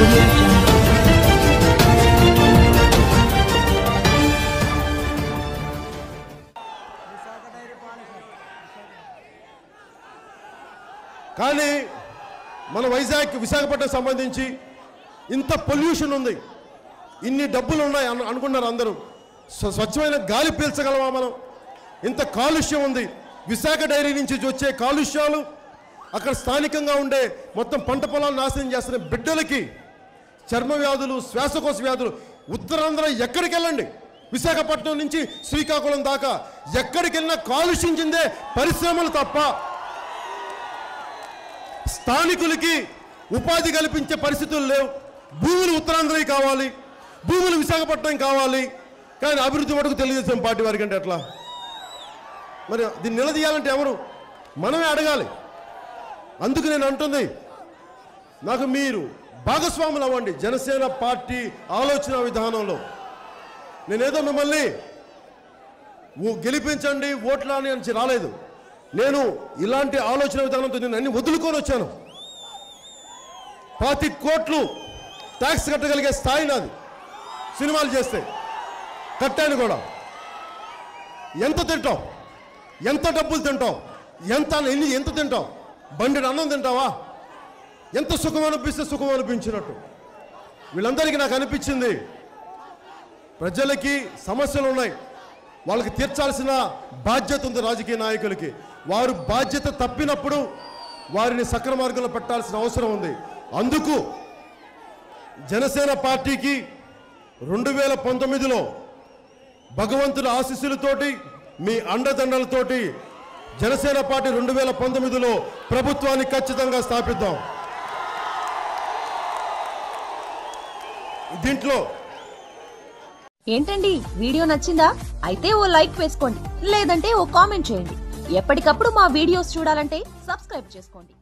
audio jungle. కానీ మన విశాఖపట్నం సంబంధించి ఇంత పొల్యూషన్ ఉంది, ఇన్ని డబ్బులు ఉన్నాయి అనుకున్నారు అందరూ. స్వచ్ఛమైన గాలి పీల్చగలమా మనం? ఇంత కాలుష్యం ఉంది. విశాఖ డైరీ నుంచి వచ్చే కాలుష్యాలు అక్కడ స్థానికంగా ఉండే మొత్తం పంట పొలాలు నాశనం చేస్తున్న బిడ్డలకి చర్మ వ్యాధులు, శ్వాసకోశ వ్యాధులు. ఉత్తరాంధ్ర ఎక్కడికి వెళ్ళండి, విశాఖపట్నం నుంచి శ్రీకాకుళం దాకా ఎక్కడికి వెళ్ళినా కాలుష్యించిందే పరిశ్రమలు తప్ప స్థానికులకి ఉపాధి కల్పించే పరిస్థితులు లేవు. భూములు ఉత్తరాంధ్రకి కావాలి, భూములు విశాఖపట్నం కావాలి, కానీ అభివృద్ధి మటుకు తెలుగుదేశం పార్టీ వారికి అంటే ఎట్లా? మరి దీన్ని నిలదీయాలంటే ఎవరు? మనమే అడగాలి. అందుకు నేను అంటుంది, నాకు మీరు భాగస్వాములు అవ్వండి జనసేన పార్టీ ఆలోచన విధానంలో. నేనేదో మిమ్మల్ని గెలిపించండి ఓట్లని అని రాలేదు. నేను ఇలాంటి ఆలోచన విధానంతో నేను అన్ని వదులుకొని వచ్చాను. 25 కోట్లు ట్యాక్స్ కట్టగలిగే స్థాయి నాది. సినిమాలు చేస్తే కట్టాను కూడా. ఎంత తింటావు? ఎంత డబ్బులు తింటావు? ఎంత తింటావు? బండి అన్నం తింటావా? ఎంత సుఖం అనిపిస్తే సుఖం అనిపించినట్టు. వీళ్ళందరికీ నాకు అనిపించింది, ప్రజలకి సమస్యలు ఉన్నాయి, వాళ్ళకి తీర్చాల్సిన బాధ్యత ఉంది రాజకీయ నాయకులకి. వారు బాధ్యత తప్పినప్పుడు వారిని సక్రమ మార్గంలో పెట్టాల్సిన అవసరం ఉంది. అందుకు జనసేన పార్టీకి 2019లో భగవంతుడి ఆశీస్సులతోటి, మీ అండదండలతోటి జనసేన పార్టీ 2019లో ప్రభుత్వాన్ని ఖచ్చితంగా స్థాపిద్దాం. దీంట్లో ఏంటండి, వీడియో నచ్చిందా? అయితే ఓ లైక్ వేసుకోండి, లేదంటే ఓ కామెంట్ చేయండి. ఎప్పటికప్పుడు మా వీడియోస్ చూడాలంటే సబ్స్క్రైబ్ చేసుకోండి.